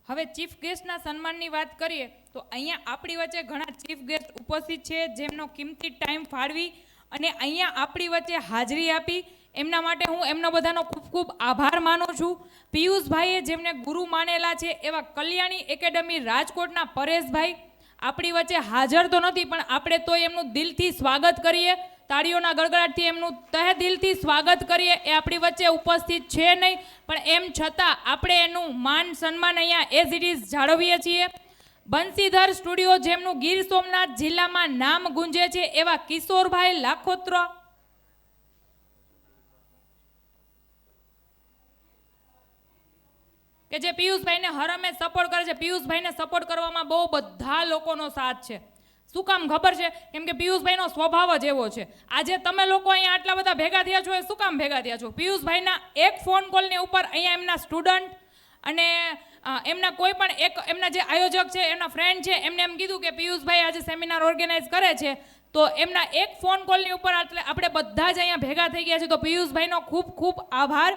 હવે ચીફ ગેસ્ટના સન્માનની વાત કરીએ તો અહીંયા આપણી વચ્ચે ઘણા ચીફ ગેસ્ટ ઉપસ્થિત છે જેમનો કિંમતી ટાઈમ ફાળવી અને અહીંયા આપણી વચ્ચે હાજરી આપી એમના માટે હું એમનો બધાનો ખૂબ ખૂબ આભાર માનું છું. પિયુષભાઈએ જેમને ગુરુ માનેલા છે એવા કલ્યાણી એકેડમી રાજકોટના પરેશભાઈ આપણી વચ્ચે હાજર તો નથી પણ આપણે તો એમનું દિલથી સ્વાગત કરીએ. તાળીઓના ગડગડાટથી એમનું તહે દિલથી સ્વાગત કરીએ. એ આપણી વચ્ચે ઉપસ્થિત છે નહીં પણ એમ છતાં આપણે એનું માન સન્માન અહીંયા એઝ ઇટ ઇઝ જાળવીએ છીએ. બંસીધર સ્ટુડિયો જેમનું ગીર સોમનાથ જિલ્લામાં નામ ગુંજે છે એવા કિશોરભાઈ લાખોત્રા કે જે પિયુષભાઈને હરમે સપોર્ટ કરે છે. પિયુષભાઈને સપોર્ટ કરવામાં બહુ બધા લોકોનો સાથ છે. શું કામ ખબર છે? કેમ કે પિયુષભાઈનો સ્વભાવ જ એવો છે. આજે તમે લોકો અહીંયા આટલા બધા ભેગા થયા છો એ શું કામ ભેગા થયા છો? પિયુષભાઈના એક ફોન કોલની ઉપર અહીંયા એમના સ્ટુડન્ટ અને એમના કોઈ પણ એક એમના જે આયોજક છે એમના ફ્રેન્ડ છે એમને એમ કીધું કે પિયુષભાઈ આજે સેમિનાર ઓર્ગેનાઇઝ કરે છે તો એમના એક ફોન કોલની ઉપર આપણે બધા જ અહીંયા ભેગા થઈ ગયા છે. તો પિયુષભાઈનો ખૂબ ખૂબ આભાર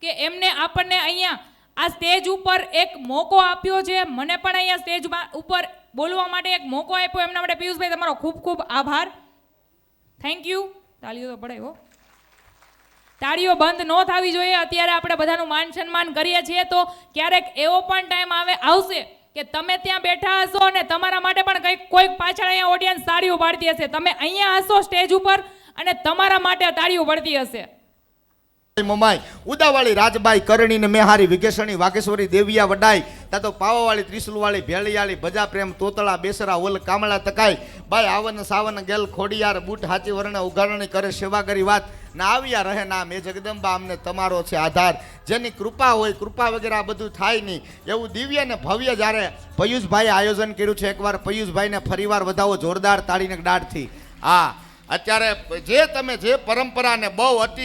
કે એમને આપણને અહીંયા આ સ્ટેજ ઉપર એક મોકો આપ્યો છે. મને પણ અહીંયા સ્ટેજ ઉપર બોલવા માટે એક મોકો આપ્યો એમના માટે પિયુષભાઈ તમારો ખૂબ ખૂબ આભાર. Thank you. તાળીઓ તો પડે હો. તાળીઓ બંધ ન થવી જોઈએ. અત્યારે આપણે બધાનું માન સન્માન કરીએ છીએ તો ક્યારેક એવો પણ ટાઈમ આવશે કે તમે ત્યાં બેઠા હશો અને તમારા માટે પણ કોઈક પાછળ અહીંયા ઓડિયન્સ તાળીઓ પાડતી હશે. તમે અહીંયા હશો સ્ટેજ ઉપર અને તમારા માટે તાળીઓ પડતી હશે. મમાઈ ઉદાવાળી રાજબાઈ કરણી ને મેહારી વિઘેસણી વાઘેશ્વરી દેવિયા વડાઈ તાતો પાવાવાળી ત્રિશુલવાળી ભેળિયાળી ભજા પ્રેમ તોતળા બેસરા ઓલ કામળા તકાઈ બાઈ આવન સાવન ગેલ ખોડિયાર બૂટ હાચી વર્ણ ઉગાડણી કરે સેવા કરી વાત ના આવ્યા રહે નામ એ જગદંબા અમને તમારો છે આધાર. જેની કૃપા હોય કૃપા વગેરે આ બધું થાય નહીં એવું દિવ્ય ને ભવ્ય જ્યારે પિયુષભાઈએ આયોજન કર્યું છે. એકવાર પિયુષભાઈને ફરીવાર વધાવો જોરદાર તાળીને દાઢથી. હા અત્યારે તમે જે પરંપરાને બહુ અતિ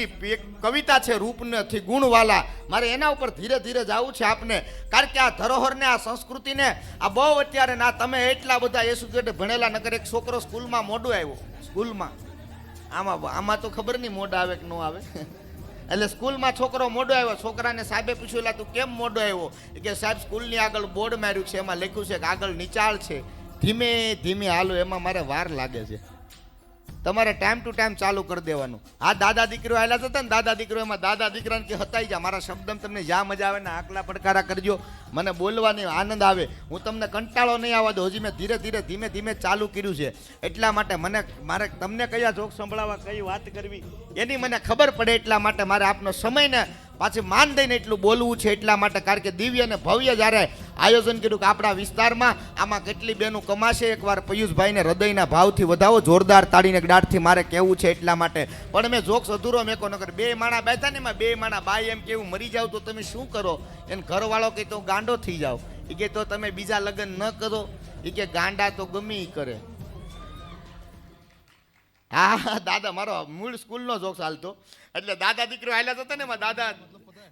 કવિતા છે રૂપનેથી ગુણવાલા મારે એના ઉપર ધીરે ધીરે જવું છે આપને. કારણ કે આ ધરોહરને આ સંસ્કૃતિને આ બહુ અત્યારે ના તમે એટલા બધા એસુકેટ ભણેલા નગર એક છોકરો સ્કૂલમાં મોડું આવ્યો સ્કૂલમાં આમાં તો ખબર નહીં મોઢ આવે કે ન આવે એટલે સ્કૂલમાં છોકરો મોડો આવ્યો. છોકરાને સાહેબે પૂછ્યું તું કેમ મોડો આવ્યો? કે સાહેબ સ્કૂલની આગળ બોર્ડ માર્યું છે એમાં લખ્યું છે કે આગળ નીચાળ છે ધીમે ધીમે હાલો એમાં મારે વાર લાગે છે. તમારે ટાઈમ ટુ ટાઈમ ચાલુ કરી દેવાનું. આ દાદા દીકરીઓ આવેલા હતા ને દાદા દીકરીઓ એમાં દાદા દીકરાને કે હતાઈ જા મારા શબ્દ તમને જ્યાં મજા આવે ને આકલા પડકારા કરજો મને બોલવાની આનંદ આવે હું તમને કંટાળો નહીં આવવા દો. હજી મેં ધીરે ધીરે ધીમે ધીમે ચાલુ કર્યું છે એટલા માટે મારે તમને કયા જોક સંભળાવવા કઈ વાત કરવી એની મને ખબર પડે એટલા માટે મારે આપનો સમયને પાછી માન દઈને એટલું બોલવું છે એટલા માટે. કારણ કે દિવ્ય અને ભવ્ય જ્યારે આયોજન કર્યું કે આપણા વિસ્તારમાં આમાં કેટલી બેનું કમાશે એકવાર પિયુષભાઈને હૃદયના ભાવથી વધાવો જોરદાર તાળીને દાઢથી મારે કહેવું છે એટલા માટે. પણ મેં જોક્સ અધૂરો મેકો ન કરે. બે માણા બેઠા ને એમાં બે માણા બાઈ એમ કેવું મરી જાવ તો તમે શું કરો? એને ઘરવાળો કે તો ગાંડો થઈ જાવ એ કે તો તમે બીજા લગ્ન ન કરો એ કે ગાંડા તો ગમે એ કરે. હા દાદા મારો મૂળ સ્કૂલનો જોક્સ હાલતો એટલે દાદા દીકરો હાલ્યા હતા ને એમાં દાદા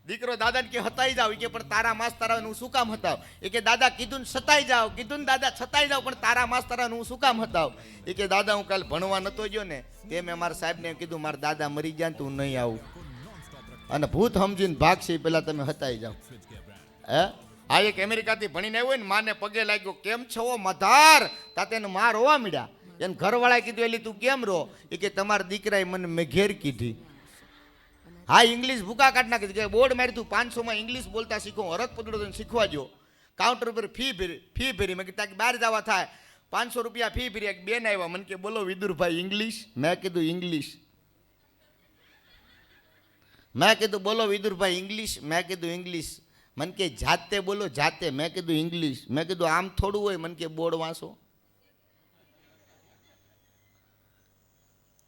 દીકરો દાદાને કે હતાઈ જાવ કે પણ તારા માસ્તરા હું શું કામ હતાવ? એ કે દાદા કીધું ને સતાઈ જાવ કીધું ને દાદા છતાઈ જાવ પણ તારા માસ્તરા હું શું કામ હતાવ? એ કે દાદા હું કાલે ભણવા નતો ગયો ને તે મેં મારા સાહેબને કીધું મારા દાદા મરી ગયા તું નહીં આવું અને ભૂત સમજીને ભાગશે પેલા તમે હતાઈ જાવ. હે આ એક અમેરિકાથી ભણીને આવ્યો ને માને પગે લાગ્યો કેમ છો મધાર તાતે માર હોવા મળ્યા. એને ઘરવાળાએ કીધું એલી તું કેમ રો? એ કે તમારા દીકરાએ મને મેં ઘેર કીધી. હા ઇંગ્લિશ ભૂકા કાઢ નાખી કે બોર્ડ મારી તું 500 ઇંગ્લિશ બોલતા શીખો હરક પકડો તને શીખવા જો. કાઉન્ટર ઉપર ફી ભરી મેં કીધું બહાર જવા થાય 500 રૂપિયા ફી ભરી. એક બેન આવ્યા મને કે બોલો વિદુરભાઈ ઇંગ્લિશ? મેં કીધું ઇંગ્લિશ. મેં કીધું બોલો વિદુરભાઈ ઇંગ્લિશ? મેં કીધું ઇંગ્લિશ. મને કે જાતે બોલો જાતે. મેં કીધું ઇંગ્લિશ. મેં કીધું આમ થોડું હોય? મને કે બોર્ડ વાંચો.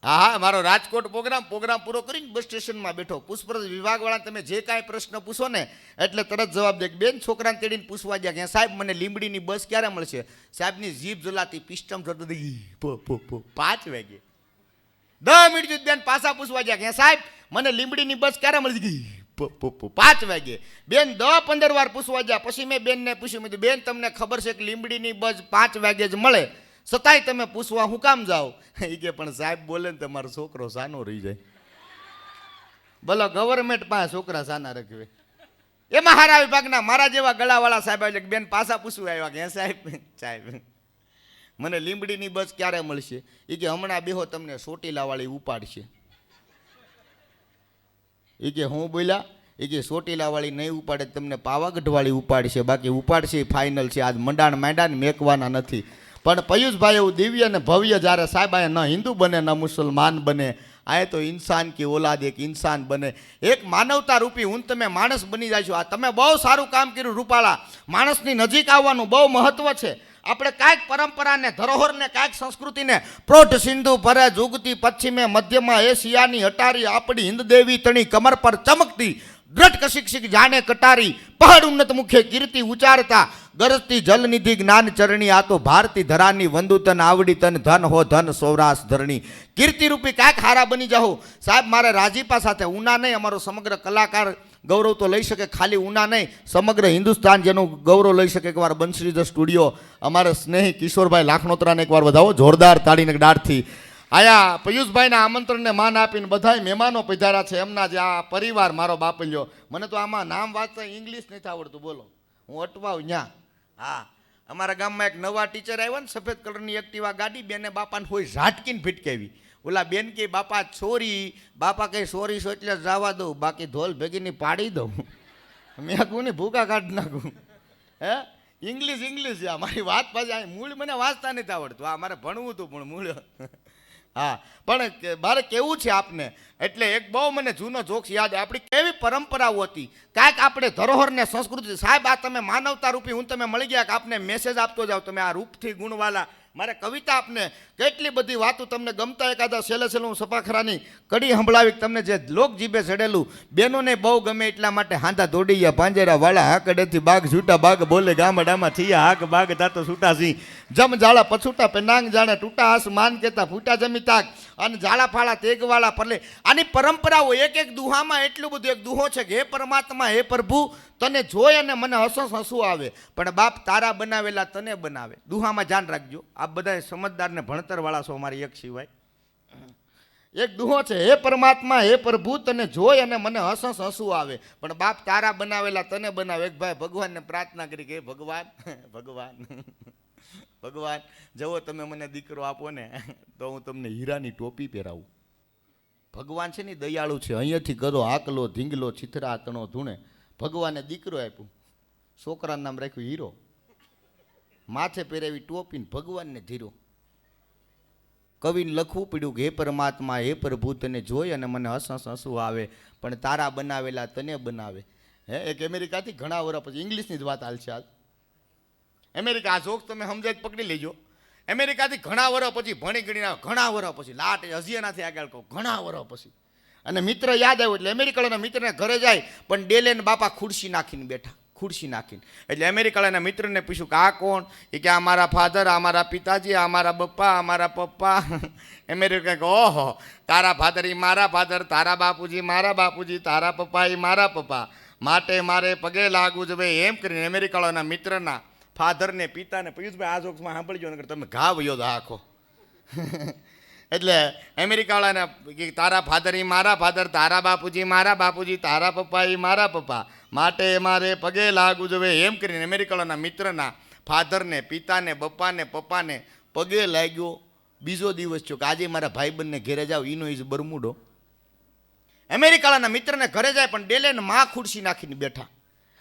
હા મારો રાજકોટ પ્રોગ્રામ પૂરો કરીને બસ સ્ટેશનમાં બેઠો પુષ્પરજ વિભાગવાળા તમે જે કાંઈ પ્રશ્ન પૂછો ને એટલે તરત જવાબ દે. બેન છોકરાને તેડીને પૂછવા ગયા કે સાહેબ મને લીંબડીની બસ ક્યારે મળશે? સાહેબની જીભ જલાતી પિસ્ટમ જતો 5 વાગે. 10 મિનિટ સુધી બેન પાછા પૂછવા ગયા કે સાહેબ મને લીંબડીની બસ ક્યારે મળશે? 5 વાગે. બેન 10-15 વાર પૂછવા ગયા પછી મેં બેનને પૂછ્યું મેં બેન તમને ખબર છે કે લીંબડીની બસ 5 વાગે જ મળે છતાંય તમે પૂછવા હું કામ જાઓ? એ કે પણ સાહેબ બોલે ને તમારો છોકરો સાનો રહી જાય. બોલો ગવર્મેન્ટ પાસે છોકરા સાના રખવે એમાં હારા વિભાગના મારા જેવા ગળાવાળા સાહેબ આવે કે બેન પાછા પૂછવું આવ્યા કે હે સાહેબ મને લીંબડીની બસ ક્યારે મળશે? એ કે હમણાં બેહો તમને ચોટીલાવાળી ઉપાડશે. એ કે હું બોલ્યા? એ કે ચોટીલાવાળી નહીં ઉપાડે, તમને પાવાગઢવાળી ઉપાડશે. બાકી ઉપાડશે ફાઇનલ છે. આજ મંડાણ માંડાને મેકવાના નથી. પણ પિયુષભાઈ એવું દિવ્ય ને ભવ્ય જ્યારે સાહેબ આયા ન હિન્દુ બને ન મુસલમાન બને, આ તો ઇન્સાન કી ઓલાદ એક ઇન્સાન બને, એક માનવતા રૂપી હું તમે માણસ બની જાય છો. આ તમે બહુ સારું કામ કર્યું રૂપાળા. માણસની નજીક આવવાનું બહુ મહત્વ છે. આપણે કાંઈક પરંપરાને ધરોહરને કાંઈક સંસ્કૃતિને પ્રૌઢ સિંધુ ભરે જુગતી પશ્ચિમે મધ્યમાં એશિયાની હટારી આપણી હિન્દ દેવી તણી કમર પર ચમકતી દ્રઢ કશિક્ષિક જાણે કટારી પહાડ ઉન્નત મુખે કીર્તિ ઉચારતા ગરજતી જલનિધિ જ્ઞાન ચરણી આ તો ભારતી ધરાની વંદુ તન આવડી તન ધન હો ધન સૌરાષ્ટ્ર ધરણી. કીર્તિરૂપી કાંઈક હારા બની જાઓ સાહેબ. મારે રાજીપા સાથે ઉના નહીં, અમારો સમગ્ર કલાકાર ગૌરવ તો લઈ શકે, ખાલી ઉના નહીં સમગ્ર હિન્દુસ્તાન જેનું ગૌરવ લઈ શકે. એકવાર બંસરી ધ સ્ટુડિયો અમારે સ્નેહી કિશોરભાઈ લાખનોત્રાને એકવાર વધાવો જોરદાર તાળીને દાઢથી. આયા પિયુષભાઈના આમંત્રણને માન આપીને બધાય મહેમાનો પધાર્યા છે. એમના જે આ પરિવાર મારો બાપલ્યો, મને તો આમાં નામ વાંચતા ઇંગ્લિશ નથી આવડતું, બોલો હું અટવાવ ન્યા. હા, અમારા ગામમાં એક નવા ટીચર આવ્યા ને, સફેદ કલરની એક્ટિવા ગાડી, બેને બાપાને કોઈ ઝાટકીને ફીટકેવી. ઓલા બેન કે બાપા છોરી, બાપા કહે સોરી છો એટલે જવા દઉં, બાકી ધોલ ભેગીની પાડી દઉં. મેં કહું ને ભૂકા કાઢી નાખું. હે ઇંગ્લિશ છે મારી વાત પાછી. મૂળ મને વાંચતા નથી આવડતું. આ મારે ભણવું હતું પણ મૂળ. હા, પણ મારે કેવું છે આપને, એટલે એક બહુ મને જૂનો જોક્સ યાદ. આપણી કેવી પરંપરાઓ હતી, કાંઈક આપણે ધરોહરને સંસ્કૃતિ. સાહેબ આ તમે માનવતા રૂપી હું તમે મળી ગયા કે આપને મેસેજ આપતો જાઓ. તમે આ રૂપથી ગુણવાલા મારે કવિતા આપને કેટલી બધી વાતો તમને ગમતા એકાદા છેલ્લે હું સપાખરાની કડી સંભળાવી તમને જે લોક જીભે ચડેલું બેનોને બહુ ગમે એટલા માટે હાંધા દોડી ગયા પાંજરા વાળા હાકડેથી બાગ છૂટા બાગ બોલે ગામડામાં થયા હાક બાગ તાતો છૂટા સી જમ જાળા પછૂટા પેનાંગ જાણે તૂટા આસ માન કેતા ફૂટા જમી તાક અને જાળા ફાળા તેગવાળા પરલે. આની પરંપરાઓ એક એક દુહામાં એટલું બધું. એક દુહો છે કે હે પરમાત્મા હે પ્રભુ તને જોઈ અને મને હસું આવે, પણ બાપ તારા બનાવેલા તને બનાવે. દુહામાં ધ્યાન રાખજો. આ બધા સમજદારને ભણતરવાળા છો અમારી એક સિવાય. એક દુહો છે હે પરમાત્મા હે પ્રભુ તને જોઈ અને મને હસું આવે, પણ બાપ તારા બનાવેલા તને બનાવે. એક ભાઈ ભગવાનને પ્રાર્થના કરી કે ભગવાન ભગવાન ભગવાન જવો તમે મને દીકરો આપો ને તો હું તમને હીરાની ટોપી પહેરાવું. ભગવાન છે ને દયાળુ છે. અહીંયાથી ગરો આકલો ધીંગલો છીથરા તણો ધૂણે. ભગવાને દીકરો આપ્યું, છોકરાનું નામ રાખ્યું હીરો, માથે પહેરાવી ટોપીને ભગવાનને ધીરો. કવિને લખવું પડ્યું કે હે પરમાત્મા હે પ્રભુ તને જોઈ અને મને હસું આવે, પણ તારા બનાવેલા તને બનાવે. હે એક અમેરિકાથી ઘણા વર્ષ પછી, ઇંગ્લિશની જ વાત હાલશે આજ. અમેરિકા આ જોક તમે સમજાય પકડી લેજો. અમેરિકાથી ઘણા વર્ષ પછી ભણી ગણીને ઘણા વર્ષ પછી લાટ હજી એનાથી આગળ કહું ઘણા વર્ષ પછી, અને મિત્ર યાદ આવ્યો એટલે અમેરિકાના મિત્રને ઘરે જાય, પણ ડેલે ને બાપા ખુરશી નાખીને બેઠા, ખુરશી નાખીને. એટલે અમેરિકાના મિત્રને પૂછ્યું કે આ કોણ? એ કે આ મારા ફાધર, આ મારા પિતાજી, આ મારા બપ્પા, આ મારા પપ્પા. અમેરિકા કે ઓહો તારા ફાધર એ મારા ફાધર, તારા બાપુજી મારા બાપુજી, તારા પપ્પા એ મારા પપ્પા, માટે મારે પગે લાગવું જોઈએ. એમ કરીને અમેરિકાના મિત્રના ફાધરને પિતાને પિયુષભાઈ આ જોક્સમાં સાંભળજો નકર તમે ઘા વયો આખો. એટલે અમેરિકાવાળાને તારા ફાધર એ મારા ફાધર, તારા બાપુજી મારા બાપુજી, તારા પપ્પા એ મારા પપ્પા, માટે મારે પગે લાગવું જોઈએ. એમ કરીને અમેરિકાવાળાના મિત્રના ફાધરને પિતાને બપ્પાને પપ્પાને પગે લાગ્યો. બીજો દિવસ થયો કે આજે મારા ભાઈબંધને ઘેરે જાવ, ઈનો ઇઝ બરમુડો. અમેરિકાવાળાના મિત્રને ઘરે જાય, પણ ડેલે માં ખુરશી નાખીને બેઠા.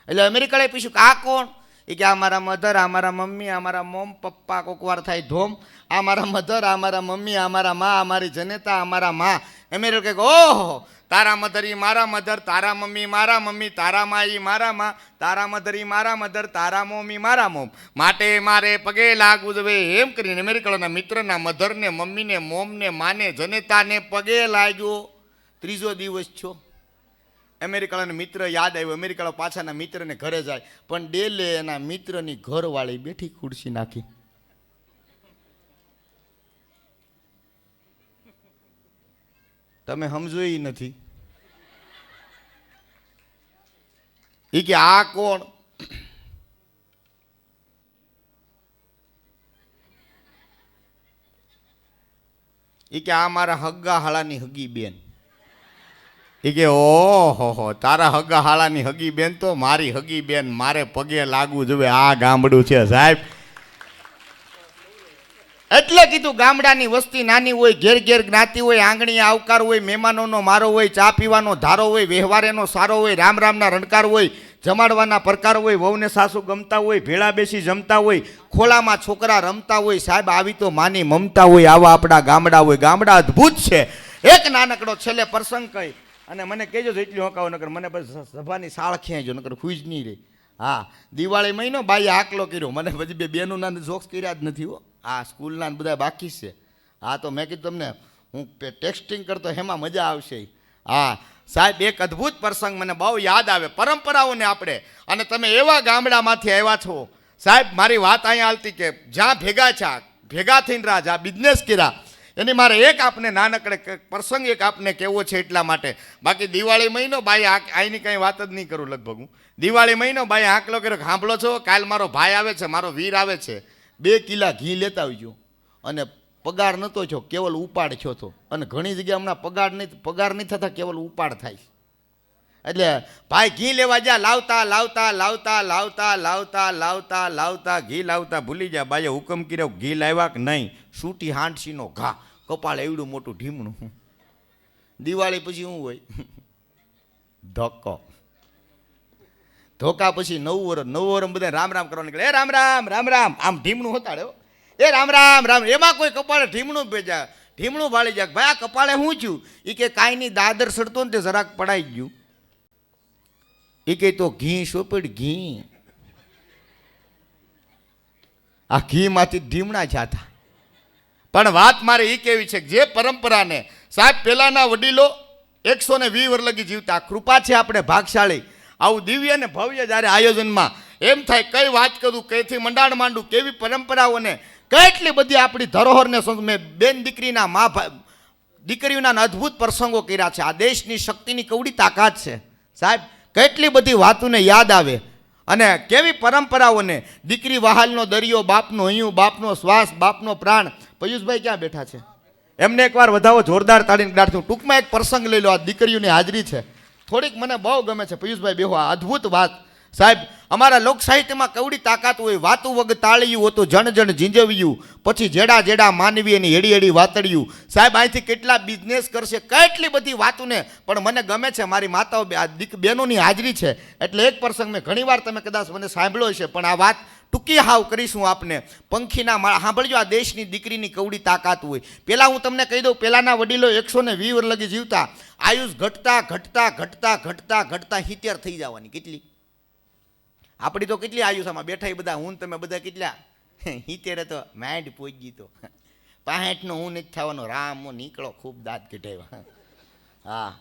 એટલે અમેરિકાએ પૂછ્યું કે આ કોણ? એ કે આ મારા મધર, આ મારા મમ્મી, આ મારા મોમ પપ્પા, કોક વાર થાય ધોમ, આ મારા મધર, આ મારા મમ્મી, આ મારા મા, આ મારી જનેતા, આ મારા મા. અમેરિકા કે ઓહો તારા મધર ઈ મારા મધર, તારા મમ્મી મારા મમ્મી, તારા મા ઈ મારા મા, તારા મધર ઈ મારા મધર, તારા મમ્મી મારા મોમ, માટે મારે પગે લાગવું જોઈએ. એમ કરીને અમેરિકાના મિત્રના મધરને મમ્મીને મોમને માને જનેતાને પગે લાગ્યો. ત્રીજો દિવસ છો અમેરિકાના મિત્ર યાદ આવ્યો. અમેરિકા પાછાના મિત્રને ઘરે જાય, પણ ડેલે એના મિત્રની ઘરવાળી બેઠી ખુરશી નાખી. તમે સમજો ઈ નથી. એ કે આ કોણ? એ કે આ મારા હગ્ગા હાળાની હગી બેન. એ કે ઓહો તારા હગા હાળાની હગી બેન તો મારી હગી બેન મારે પગે લાગવું જોઈએ આ ગામડું છે સાહેબ. એટલે કીધું ગામડાની વસ્તી નાની હોય, ઘેર ઘેર જ્ઞાતિ હોય, આંગણીએ આવકાર હોય, મહેમાનોનો મારો હોય, ચા પીવાનો ધારો હોય, વ્યવહારેનો સારો હોય, રામ રામના રણકાર હોય, જમાડવાના પ્રકાર હોય, વહુને સાસુ ગમતા હોય, ભેળા બેસી જમતા હોય, ખોળામાં છોકરા રમતા હોય. સાહેબ આવી તો માની મમતા હોય. આવા આપણા ગામડા હોય. ગામડા અદ્ભુત છે. એક નાનકડો છેલ્લે પ્રસંગ કહી અને મને કહેજો એટલી હકાવો નકર મને બસ સભાની સાળ ખેંચજો નકર ખુશ નહીં રહી. હા, દિવાળી મહિનો બાઈએ આકલો કર્યો. મને પછી બે બેનું ના જોક્સ કર્યા જ નથી હો. આ સ્કૂલના બધા બાકી છે. હા તો મેં કીધું તમને હું ટેક્સ્ટિંગ કરતો એમાં મજા આવશે. હા સાહેબ એક અદ્ભુત પ્રસંગ મને બહુ યાદ આવે પરંપરાઓને આપણે. અને તમે એવા ગામડામાંથી આવ્યા છો સાહેબ. મારી વાત અહીંયા હાલતી કે જ્યાં ભેગા થઈને રહ્યા, જ્યાં બિઝનેસ કર્યા એની મારે એક આપને નાનકડે પ્રસંગ એક આપને કહેવો છે એટલા માટે. બાકી દિવાળી મહિનો બાઈ આઈની કંઈ વાત જ નહીં કરું લગભગ હું. દિવાળી મહિનો બાઈ આંકલો કર્યો. સાંભળો છો, કાલ મારો ભાઈ આવે છે, મારો વીર આવે છે. 2 કિલા ઘી લેતા આવજો. અને પગાર નહોતો છો, કેવલ ઉપાડ છો તો. અને ઘણી જગ્યાએ હમણાં પગાર નહીં થતા, કેવલ ઉપાડ થાય. એટલે ભાઈ ઘી લેવા જા, લાવતા ઘી લાવતા ભૂલી જા. બાઈએ હુકમ કર્યો ઘી લાવ્યા કે નહીં, સૂટી હાંડસીનો ઘા, કપાળ એવડું મોટું ઢીમણું. દિવાળી પછી શું હોય? ધક્કો. ધોકા પછી 9 વર્ષ બધા રામ રામ કરવા નીકળે. એ રામ રામ રામ રામ આમ ઢીમણું હોતાડે. એ રામ રામ રામ એમાં કોઈ કપાળે ઢીમણું ભેજા, ઢીમણું ભાળી જાય. ભાઈ આ કપાળે શું થયું? એ કે કાંઈ નહીં, દાદર સડતો ને તે જરાક પડાઈ ગયું. એ કે તો ઘી સોપડ ઘી. આ ઘીમાંથી ઢીમણા જાતા. પણ વાત મારે એ કેવી છે કે જે પરંપરાને સાહેબ પહેલાના વડીલો 120 વર્ષ લગી જીવતા. કૃપા છે આપણે ભાગશાળી. આવું દિવ્ય ને ભવ્ય જ્યારે આયોજનમાં એમ થાય કઈ વાત કરું, કઈથી મંડાણ માંડું, કેવી પરંપરાઓને કેટલી બધી આપણી ધરોહરને મેં બેન દીકરીના દીકરીઓના અદ્ભુત પ્રસંગો કર્યા છે. આ દેશની શક્તિની કવડી તાકાત છે સાહેબ. કેટલી બધી વાતોને યાદ આવે. અને કેવી પરંપરાઓને દીકરી વહાલનો દરિયો, બાપનો હૈયું, બાપનો શ્વાસ, બાપનો પ્રાણ. પયુષભાઈ ક્યાં બેઠા છે? એમને એકવાર વધાવો જોરદાર તાળીને ગાંઠું. ટૂંકમાં એક પ્રસંગ લઈ લો. આ દીકરીઓની હાજરી છે, થોડીક મને બહુ ગમે છે. પયુષભાઈ બેહો. આ અદ્ભુત વાત સાહેબ. અમારા લોક સાહિત્યમાં કવડી તાકાત હોય. વાતું વગ તાળિયું હતું, જણ જણ ઝીંઝવ્યું, પછી જેડા માનવી એની હેડી હેડી વાતળ્યું. સાહેબ અહીંથી કેટલા બિઝનેસ કરશે, કેટલી બધી વાતોને. પણ મને ગમે છે મારી માતાઓ બહેનોની હાજરી છે. એટલે એક પ્રસંગ મેં ઘણીવાર તમે કદાચ મને સાંભળ્યો છે, પણ આ વાત ટૂંકી હાવ કરીશું આપને. પંખીના માળા સાંભળજો. આ દેશની દીકરીની કવડી તાકાત હોય. પહેલાં હું તમને કહી દઉં, પહેલાંના વડીલો 120 વર્ષ લગી જીવતા. આયુષ ઘટતા 70 થઈ જવાની. કેટલી આપણી તો કેટલી આયુષ આમાં બેઠા એ બધા હું તમે બધા કેટલા 70 તો માઇન્ડ પહોંચી તો 65નો હું નથી થવાનો. રામ નીકળો ખૂબ દાંત કઢાવ્યા. હા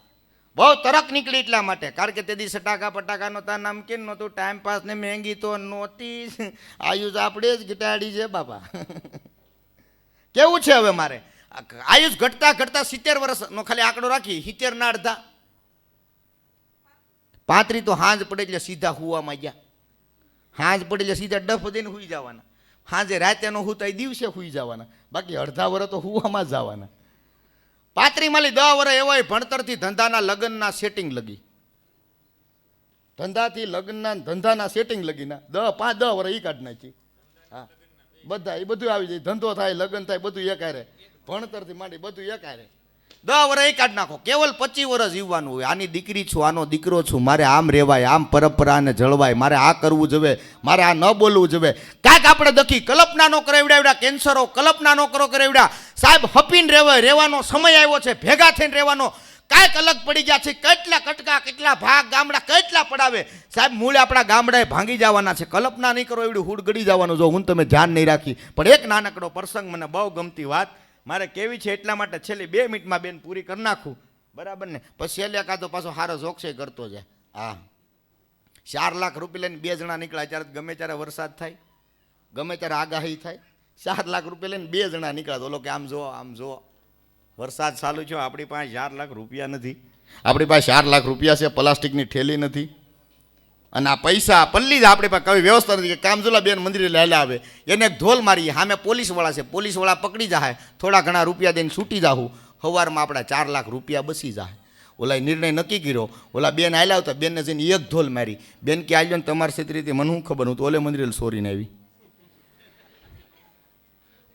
બહુ તરક નીકળી એટલા માટે. કારણ કે તેથી સટાકા પટાકાનો તાર નામ કેમ નહોતું, ટાઈમ પાસ ને મહેંગી તો નહોતી. આયુષ આપણે જ ઘટાડી છે બાપા. કેવું છે હવે મારે આયુષ ઘટતા 70 વર્ષનો ખાલી આંકડો રાખી. 70 ના અડધા 35 તો હાંજ પડે એટલે સીધા હુવામાં ગયા. હાંજ પડે એટલે સીધા ડફ દઈને હુઈ જવાના. હાંજે રાતે નો હુતા એ દિવસે હુઈ જવાના. બાકી અડધા વર્ષ તો હુવામાં જ જવાના. 35 માલી 10 વર્ષ એવા ભણતરથી ધંધાના લગ્નના સેટિંગ લગી. ધંધાથી લગ્નના ધંધાના સેટિંગ લગીના 10 વર્ષ એ કાઢ નાખી. હા બધા એ બધું આવી જાય. ધંધો થાય, લગ્ન થાય, બધું એકારે. ભણતરથી માંડી બધું એકારે 10 વર્ષ એ કાઢ નાખો. કેવલ 25 વર્ષ જીવવાનું હોય. આની દીકરી છું, આનો દીકરો છું, મારે આમ રહેવાય, આમ પરંપરાને જળવાય, મારે આ કરવું જોઈએ, મારે આ ન બોલવું જોઈએ. કાંઈક આપણે દખી કલ્પના નો કરાવડા કેન્સરો, કલ્પના નો કરાવડા સાહેબ. હપીને રહેવાનો સમય આવ્યો છે, ભેગા થઈને રહેવાનો. કાંઈક અલગ પડી ગયા છે. કેટલા કટકા, કેટલા ભાગ ગામડા કેટલા પડાવે સાહેબ. મૂળ આપણા ગામડાએ ભાંગી જવાના છે. કલ્પના નહીં કરો એવડું હુડ ગળી જવાનું. જો હું તમે ધ્યાન નહીં રાખી. પણ એક નાનકડો પ્રસંગ મને બહુ ગમતી વાત મારે કેવી છે એટલા માટે છેલ્લી 2 મિનિટમાં બેન પૂરી કરી નાખું. બરાબર ને? પછી છેલ્લે કાં તો પાછો સારો જોક્સે કરતો જાય. હા 4 લાખ રૂપિયા લઈને 2 જણા નીકળ્યા. ત્યારે ગમે ત્યારે વરસાદ થાય, ગમે ત્યારે આગાહી થાય. 4 લાખ રૂપિયા લઈને 2 જણા નીકળ્યા. ઓલો કે આમ જુઓ વરસાદ ચાલુ છે, આપણી પાસે 4 લાખ રૂપિયા નથી. આપણી પાસે 4 લાખ રૂપિયા છે, પ્લાસ્ટિકની થેલી નથી. અને આ પૈસા પલ્લી જ આપણી પાસે કઈ વ્યવસ્થા નથી. કે કામજોલા બેન મંદિરે લેલા આવે એને એક ઢોલ મારીએ. સામે પોલીસવાળા છે, પોલીસવાળા પકડી જાય, થોડા ઘણા રૂપિયા દઈને છૂટી જાઉં. સવારમાં આપણા 4 લાખ રૂપિયા બસી જાય. ઓલા નિર્ણય નક્કી કર્યો. ઓલા બેન આયલા આવતા, બેનને જઈને એક ધોલ મારી. બેન કે આલ્યો ને તમારી છેતરીથી મને શું ખબર, હું તો ઓલે મંદિરે સોરીને આવી.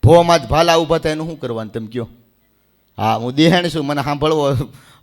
ભોમાં જ ભાલા ઊભા થાય એનું શું કરવાનું તમે કયો? હા, હું દેહાણી છું, મને સાંભળવો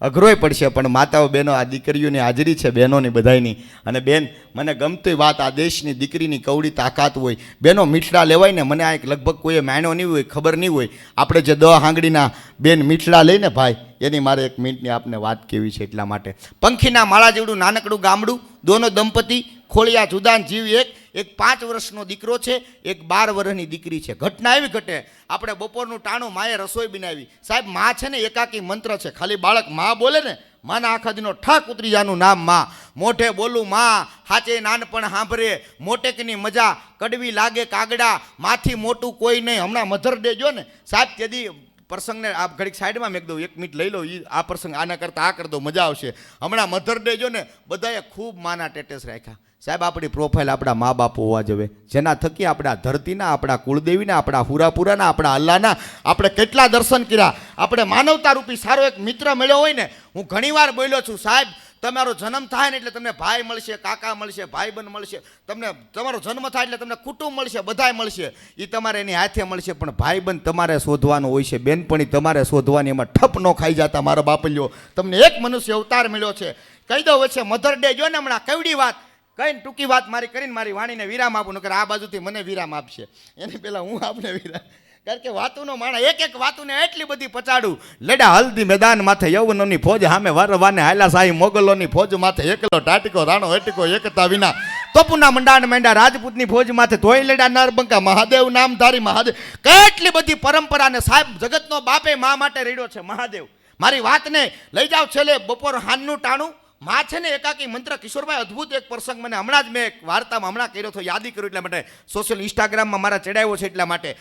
અઘરોય પડશે, પણ માતાઓ બહેનો, આ દીકરીઓની હાજરી છે બહેનોની બધાયની. અને બેન, મને ગમતી વાત, આ દેશની દીકરીની કવડી તાકાત હોય. બહેનો મીઠડા લેવાય ને, મને આ એક લગભગ કોઈએ માણ્યો નહીં હોય, ખબર નહીં હોય. આપણે જે હાંગડીના બેન મીઠડા લઈને ભાઈ, એની મારે એક મિનિટની આપને વાત કેવી છે. એટલા માટે પંખીના માળા જેવડું નાનકડું ગામડું, દોનો દંપતી, ખોળિયા જુદાન જીવ એક 5 વર્ષનો દીકરો છે, એક 12 વર્ષની દીકરી છે. ઘટના એવી ઘટે, આપણે બપોરનું ટાણું માએ રસોઈ બનાવી. સાહેબ, માં છે ને એકાકી મંત્ર છે. ખાલી બાળક માં બોલે ને, માના આખા દિનો ઠાક ઉતરી જાનું નામ માં. મોઢે બોલું માં, હાચે નાનપણ સાંભળે, મોટેકની મજા કડવી લાગે કાગડા, માથી મોટું કોઈ નહીં. હમણાં મધર ડે જો ને સાહેબ, તેથી પ્રસંગને આ ઘડીક સાઈડમાં મેં દઉં, 1 મિનિટ લઈ લો. આ પ્રસંગ આના કરતાં આ કરી દો, મજા આવશે. હમણાં મધર ડે જો ને, બધાએ ખૂબ માના ટેટેસ રાખ્યા. સાહેબ, આપણી પ્રોફાઇલ આપણા મા બાપ હોવા જોઈએ, જેના થકી આપણા ધરતીના, આપણા કુળદેવીના, આપણા હુરાપુરાના, આપણા અલ્લાહના આપણે કેટલા દર્શન કર્યા. આપણે માનવતા રૂપી સારો એક મિત્ર મળ્યો હોય ને. હું ઘણીવાર બોલ્યો છું સાહેબ, તમારો જન્મ થાય ને એટલે તમને ભાઈ મળશે, કાકા મળશે, ભાઈબંધ મળશે. તમને તમારો જન્મ થાય એટલે તમને કુટુંબ મળશે, બધાય મળશે. એ તમારે એની હાથે મળશે, પણ ભાઈબંધ તમારે શોધવાનું હોય છે. બેનપણી તમારે શોધવાની, એમાં ઠપ ન ખાઈ જતા. મારો બાપલ્યો, તમને એક મનુષ્ય અવતાર મળ્યો છે. કહી દો વચ્ચે મધર ડે જો ને, હમણાં કેવડી વાત કઈ ટૂંકી વાત મારી કરીને મારી વાણીને વિરામ આપું, નકર આ બાજુથી મને વિરામ આપશે. એની પહેલાં હું આપને વિરામ, કારણ કે વાતુનો માણા એક વાતુને એટલી બધી પચાડું. લેડા હલ્દી મેદાન માથે યૌવનોની ફોજ સામે વારવાને હાલા શાહી મોગલોની ફોજ માથે એકલો ટાટકો રાણો એટકો એકતા વિના તોપુના મંડાણ મેંડા રાજપૂતની ફોજ માથે ધોઈ લેડા નરબંકા મહાદેવ નામ ધારી મહાદેવ. કેટલી બધી પરંપરાને સાહેબ, જગતનો બાપે મા માટે રેડ્યો છે મહાદેવ. મારી વાતને લઈ જાઓ છેલ્લે બપોર હાનનું ટાણું. માં છે ને એકાકી મંત્ર. કિશોરભાઈ, અદ્ભુત એક પ્રસંગ મને હમણાં જ મેં એક વાર્તામાં હમણાં કર્યો હતો, યાદી કર્યું એટલા માટે, સોશિયલ ઇન્સ્ટાગ્રામમાં મારા ચડાવ્યો છે એટલા માટે.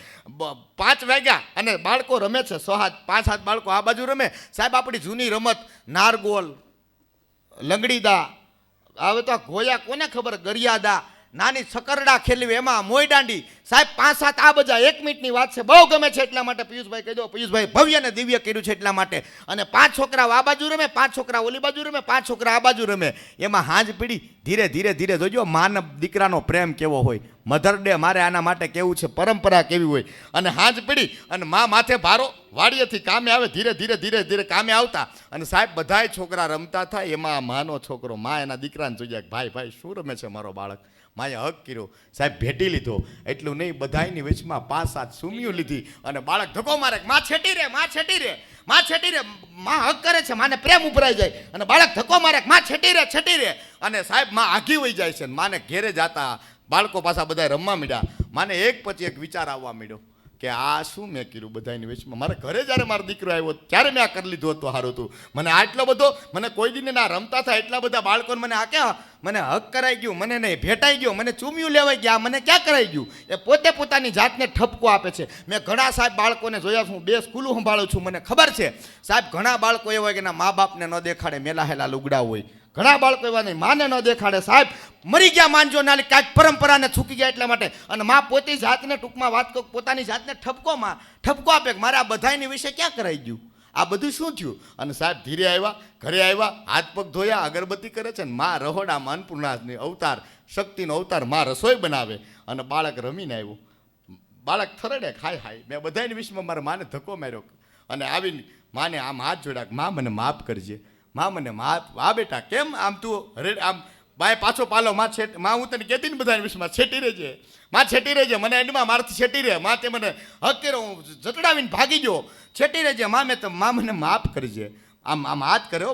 5 વાગ્યા અને બાળકો રમે છે, 5-7 બાળકો આ બાજુ રમે. સાહેબ, આપણી જૂની રમત નારગોલ, લંગડીદા, હવે તો ગોયા કોને ખબર, ગરિયાદા, નાની છકરડા ખેલવી, એમાં મોય દાંડી. સાહેબ, 5-7 આ બધા 1 મિનિટની વાત છે, બહુ ગમે છે એટલા માટે. પિયુષભાઈ કહી દો, પિયુષભાઈ ભવ્ય ને દિવ્ય કર્યું છે એટલા માટે. અને 5 છોકરા આ બાજુ રમે, 5 છોકરા ઓલી બાજુ રમે, 5 છોકરા આ બાજુ રમે. એમાં હાંજ પીડી ધીરે ધીરે ધીરે જોજો માનવ દીકરાનો પ્રેમ કેવો હોય. મધર ડે મારે આના માટે કેવું છે, પરંપરા કેવી હોય. અને હાંજ પીડી અને મા માથે ભારો, વાડીએથી કામે આવે, ધીરે ધીરે ધીરે ધીરે કામે આવતા. અને સાહેબ, બધાય છોકરા રમતા થાય, એમાં માનો છોકરો મા એના દીકરાને જોઈએ, ભાઈ ભાઈ શું રમે છે મારો બાળક. માએ હક કર્યો, સાહેબ ભેટી લીધો. એટલું નહીં, બધાયની વચમાં 5-7 સુમિયું લીધી. અને બાળક ધક્કો મારે, માં છેટી રે, માં છેટી રે, માં છેટી રે. માં હક કરે છે, માને પ્રેમ ઉભરાઈ જાય. અને બાળક ધક્કો મારે, માં છેટી રે, છેટી રે. અને સાહેબ, માં આઘી વહી જાય છે. માને ઘેરે જાતા બાળકો પાછા બધા રમવા માંડ્યા. માને એક પછી એક વિચાર આવવા માંડ્યો કે આ શું મેં કર્યું બધાની વચમાં. મારા ઘરે જ્યારે મારો દીકરો આવ્યો ત્યારે મેં આ કરી લીધું હતું, સારું હતું. મને આટલો બધો, મને કોઈ દિને ના રમતા થાય એટલા બધા બાળકોને મને આ ક્યાં, મને હક કરાઈ ગયું, મને નહીં ભેટાઈ ગયો, મને ચૂમિયું લેવાઈ ગયા, મને ક્યાં કરાઈ ગયું. એ પોતે પોતાની જાતને ઠપકો આપે છે. મેં ઘણા સાહેબ બાળકોને જોયા છું, 2 સ્કૂલો સંભાળું છું, મને ખબર છે સાહેબ. ઘણા બાળકો એવા હોય કે ના મા બાપને ન દેખાડે, મેલા હેલા લુગડા હોય. ઘણા બાળકો એવા નહીં, માને ન દેખાડે. સાહેબ, મરી ગયા માનજો નાલી, કાંઈક પરંપરાને છૂકી ગયા એટલા માટે. અને મા પોતી જાતને ટૂંકમાં વાત કહું, પોતાની જાતને ઠપકો આપે કે મારે આ બધાની વિશે ક્યાં કરાઈ ગયું, આ બધું શું થયું. અને સાહેબ ધીરે આવ્યા, ઘરે આવ્યા, હાથ પગ ધોયા, અગરબત્તી કરે છે. ને મા રહોડામાં અન્નપૂર્ણાની અવતાર, શક્તિનો અવતાર, મા રસોઈ બનાવે. અને બાળક રમીને આવ્યું, બાળક થરડે ખાય હાય. મેં બધાની વિશમાં મારા માને ધક્કો માર્યો અને આવીને માને આમ હાથ જોડ્યા, માં મને માફ કરજે, માં મને માફ. આ બેટા કેમ આમ તું રેડ આમ બાય પાછો પાલો, માં છેટ, માં હું તને કહેતી ને બધાની વિશમાં છેટી રહેજે, માં છેટી રહેજે, મને એન્ડમાં મારથી છેટી રહે. માં તે મને હક કર્યો, હું જતડાવીને ભાગી ગયો, છેટી રહેજે માં, મેં તો માં મને માફ કરજે. આમ આમ હાથ કર્યો,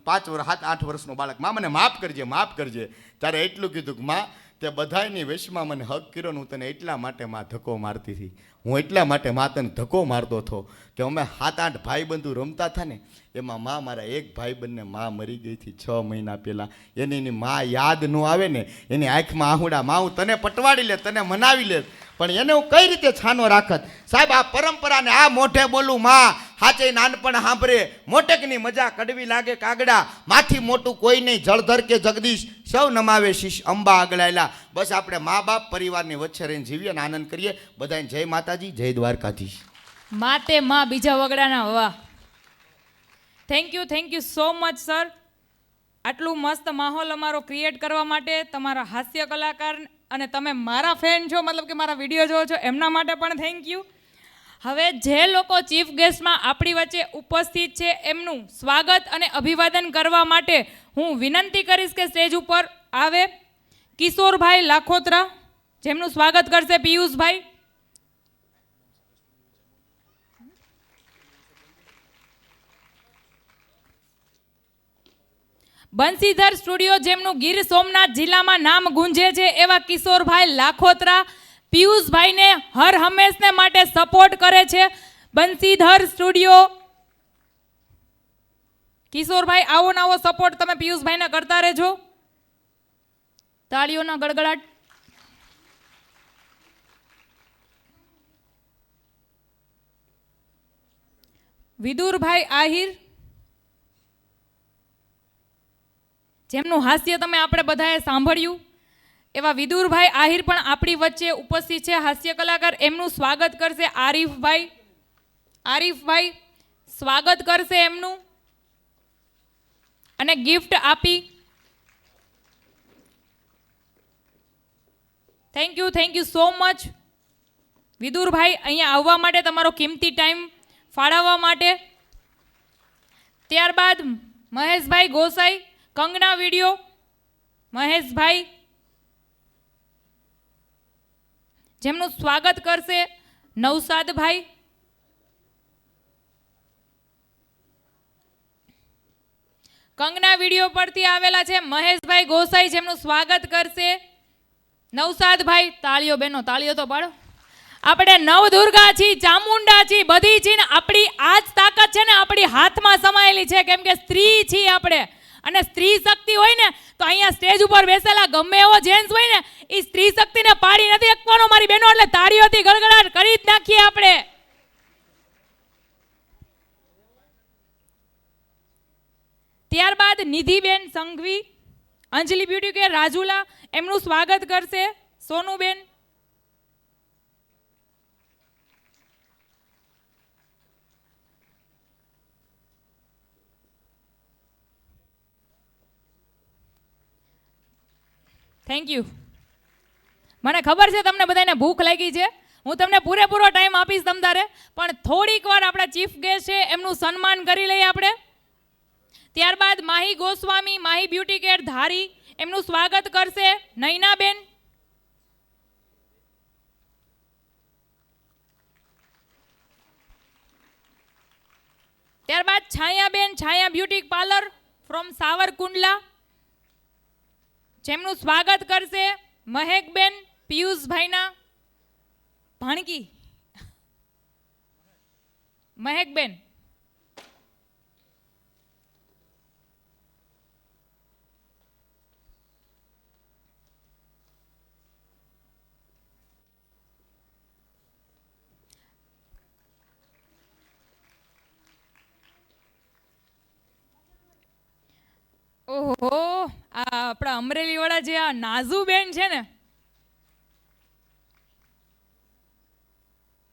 7-8 વર્ષનો બાળક, માં મને માફ કરજે, માફ કરજે. ત્યારે એટલું કીધું કે માં તે બધાની વેશમાં મને હક કર્યો ને, હું તને એટલા માટે માં ધક્કો મારતી હતી. હું એટલા માટે માં તને ધક્કો મારતો હતો કે અમે 7-8 ભાઈબંધુ રમતા હતા ને, એમાં માં મારા એક ભાઈબંધને માં મરી ગઈ હતી 6 મહિના પહેલાં. એની માં યાદ ન આવે ને, એની આંખમાં આહુડા. માં હું તને પટવાડી લે, તને મનાવી લે, પણ એને હું કઈ રીતે છાનો રાખત. સાહેબ, આ પરંપરાને આ મોઢે બોલું માં, હાચે નાનપણ સાંભળે, મોટેકની મજા કડવી લાગે કાગડા, માથી મોટું કોઈ નહીં, જળધર કે જગદીશ સૌ નમાવે શીશ અંબા આગળાયેલા. બસ આપણે મા બાપ પરિવારની વચ્ચે રહીને જીવીએ અને આનંદ કરીએ. બધાને જય માતાજી, જય દ્વારકાધીશ. માતે માં બીજા વગડાના વાહ. Thank you so much sir. આટલું મસ્ત માહોલ અમારો ક્રિએટ કરવા માટે તમારા હાસ્ય કલાકાર અને તમે મારા ફેન છો, મતલબ કે મારા વિડીયો જોવો છો, એમના માટે પણ થેન્ક યુ. હવે જે લોકો ચીફ ગેસ્ટમાં આપણી વચ્ચે ઉપસ્થિત છે એમનું સ્વાગત અને અભિવાદન કરવા માટે હું વિનંતી કરીશ કે સ્ટેજ ઉપર આવે કિશોરભાઈ લાખોત્રા, જેમનું સ્વાગત કરશે પિયુષભાઈ. બંસીધર સ્ટુડિયો, જેમનું ગીર સોમનાથ જિલ્લામાં નામ ગુંજે છે એવા કિશોરભાઈ લાખોત્રા પિયુષભાઈને હર હંમેશને માટે સપોર્ટ કરે છે. બંસીધર સ્ટુડિયો, કિશોરભાઈ આવો ને આવો સપોર્ટ તમે પિયુષભાઈને કરતા રહેજો. તાળીઓના ગડગડાટ. વિદુરભાઈ આહિર, જેમનું હાસ્ય તમે આપણે બધાએ સાંભળ્યું, એવા વિદુરભાઈ આહિર પણ આપણી વચ્ચે ઉપસ્થિત છે, હાસ્ય કલાકાર. એમનું સ્વાગત કરશે આરીફભાઈ સ્વાગત કરશે એમનું અને ગિફ્ટ આપી. થેન્ક યુ સો મચ વિદુરભાઈ, અહીંયા આવવા માટે, તમારો કિંમતી ટાઈમ ફાળવવા માટે. ત્યારબાદ મહેશભાઈ ગોસાઈ, કંગના વિડીયો, મહેશભાઈ, જેમનું સ્વાગત કરશે નવસાદભાઈ. કંગના વિડીયો પરથી આવેલા છે મહેશભાઈ ગોસાઈ, જેમનું સ્વાગત કરશે નવસાદભાઈ. તાળીઓ બેનો, તાળીઓ તો પાડો. આપણે નવદુર્ગા છી, ચામુંડા છી, બધી છી ને આપણી આ જ તાકાત છે ને આપણી હાથમાં સમાયેલી છે, કેમ કે સ્ત્રી છીએ આપણે. અને સ્ત્રી શક્તિ હોય ને તો અહીંયા સ્ટેજ ઉપર બેસેલા ગમે એવો જેન્ટ્સ હોય ને એ સ્ત્રી શક્તિને પાડી નથી શકવાનો મારી બહેનો, એટલે તાળીઓથી ગડગડાટ કરી જ નાખીએ આપણે. ત્યારબાદ નિધિબેન સંઘવી, અંજલિ બ્યુટી કેર રાજુલા, એમનું સ્વાગત કરશે સોનુબેન. Thank you. મને ખબર છે તમને બધાને ભૂખ લાગી છે, હું તમને પૂરેપૂરો ટાઈમ આપીશ તમતારે, પણ થોડીક વાર આપણા ચીફ ગેસ્ટ છે એમનું સન્માન કરી લઈએ આપણે. ત્યારબાદ માહી ગોસ્વામી, માહી બ્યુટી કેર ધારી, એમનું સ્વાગત કરશે નૈનાબેન. ત્યારબાદ છાયાબેન, છાયા બ્યુટી પાર્લર ફ્રોમ સાવરકુંડલા, જેમનું સ્વાગત કરશે મહેકબેન, પિયુષભાઈના ભાણકી મહેકબેન. ઓહો, આ આપણા અમરેલી વાળા જે આ નાઝુબેન છે ને,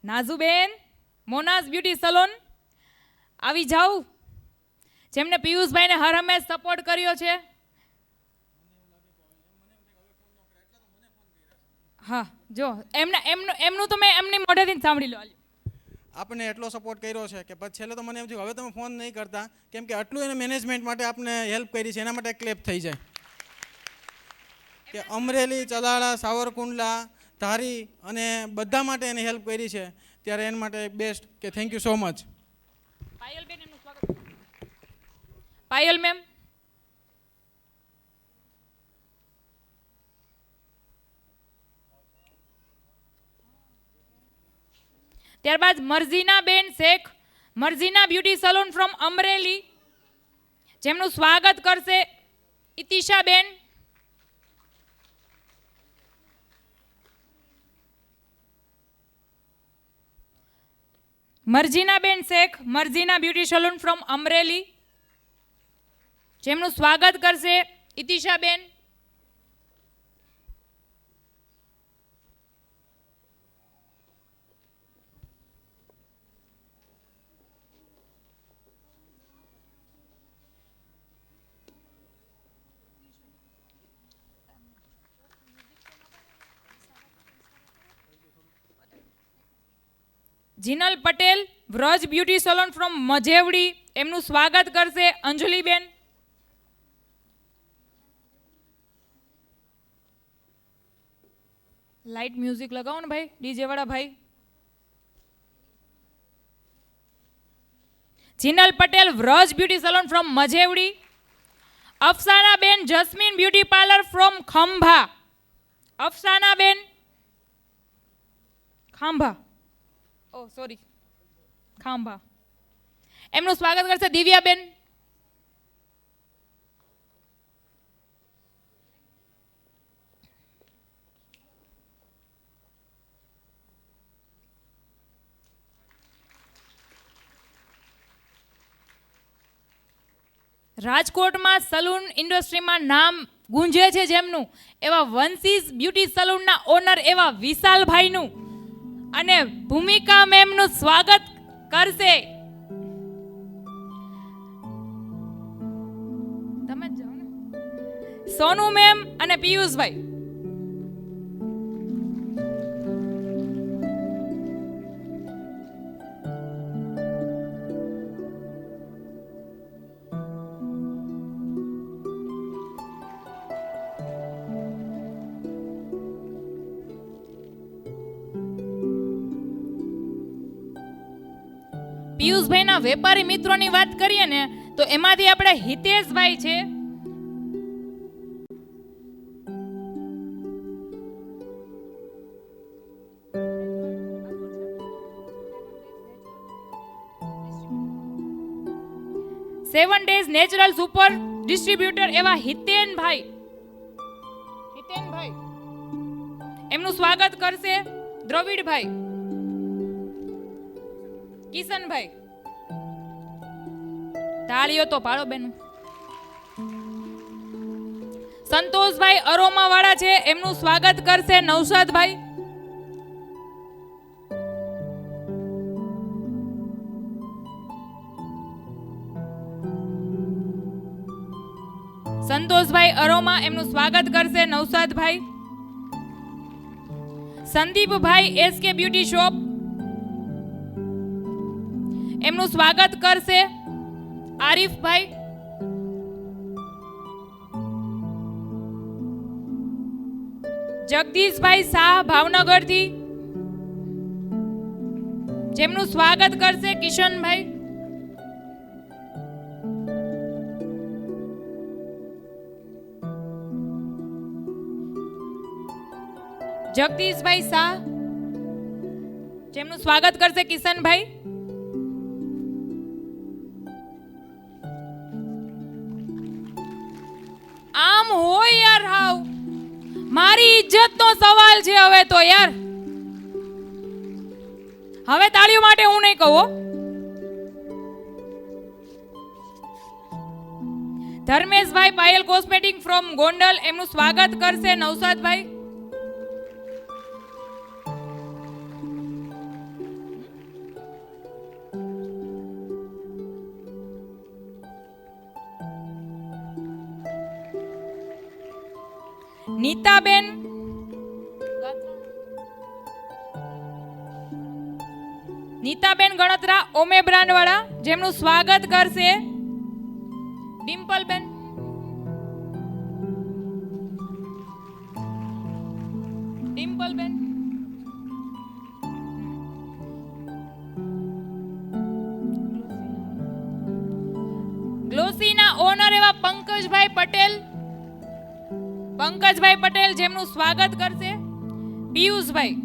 નાઝુબેન મોનાઝ બ્યુટી સલોન આવી જાવ, જેમને પિયુષભાઈને હર હંમેશ સપોર્ટ કર્યો છે. હા જો એમનું તો મેં એમની મોઢેથી જ સાંભળી લો. આપણે એટલો સપોર્ટ કર્યો છે કે પછી છેલ્લે તો મને એમ થયું હવે તમે ફોન નહીં કરતા, કેમ કે આટલું એને મેનેજમેન્ટ માટે આપણે હેલ્પ કરી છે, એના માટે ક્લેપ થઈ જાય. કે અમરેલી, ચલાળા, સાવરકુંડલા, ધારી અને બધા માટે એને હેલ્પ કરી છે, ત્યારે એના માટે બેસ્ટ કે થેન્ક યુ સો મચ. પાયલબેન, એમનું સ્વાગત. પાયલ મેમ. ત્યારબાદ Marzina ben Sheikh, Marzina beauty salon from Amreli, જેમનું સ્વાગત કરશે Itisha ben. Marzina ben Sheikh, Marzina beauty salon from Amreli, જેમનું સ્વાગત કરશે Itisha ben. Jinal Patel Vraj beauty salon from Majevadi, એમનું સ્વાગત કરશે અંજલિબેન. લાઇટ મ્યુઝિક લગાવો ને ભાઈ, ડીજે વાળા ભાઈ. Jinal Patel Vraj beauty salon from Majevadi. અફસાનાબેન Jasmine beauty parlour from Khambha. અફસાનાબેન ખાંભા, ઓ સોરી ખાંભા, એમનું સ્વાગત કરશે દિવ્યાબેન. રાજકોટમાં સલૂન ઇન્ડસ્ટ્રીમાં નામ ગુંજે છે જેમનું, એવા વંશીસ બ્યુટી સલૂનના ઓનર એવા વિશાલભાઈનું અને ભૂમિકા મેમનું સ્વાગત કરશે. તમે જ જાઓ ને. સોનુ મેમ અને પિયુષભાઈ. પિયુષભાઈના વેપારી મિત્રોની વાત કરીએ ને તો એમાંથી આપણે હિતેશભાઈ છે, seven days natural super distributor એવા હિતેનભાઈ, એમનું સ્વાગત કરશે દ્રવિડભાઈ. કિશનભાઈ, તાળીઓ તો પાડો બેન. સંતોષભાઈ અરોમા વાળા છે, એમનું સ્વાગત કરશે નૌશાદભાઈ. સંતોષભાઈ અરોમા, એમનું સ્વાગત કરશે નૌશાદભાઈ. સંદીપભાઈ એસકે બ્યુટી શોપ, એમનું સ્વાગત કરશે આરીફભાઈ. જગદીશભાઈ શાહ ભાવનગરથી, જેમનું સ્વાગત કરશે કિશનભાઈ. જગદીશભાઈ શાહ, જેમનું સ્વાગત કરશે કિશનભાઈ. આમ હોય યાર, હાવ મારી ઇજ્જતનો સવાલ છે હવે તો યાર. હવે તાળીઓ માટે હું નહીં કહું. ધર્મેશભાઈ પાયલ કોસ્મેટિક ફ્રોમ ગોંડલ, એમનું સ્વાગત કરશે નૌશાદભાઈ. નીતાબેન, નીતાબેન ગણતરા ઓમે બ્રાન્ડ વાળા, જેમનું સ્વાગત કરશે ડિમ્પલબેન. ડિમ્પલબેન, ગ્લોસીના ઓનર એવા પંકજભાઈ પટેલ, પંકજભાઈ પટેલ, જેમનું સ્વાગત કરશે પિયુષભાઈ.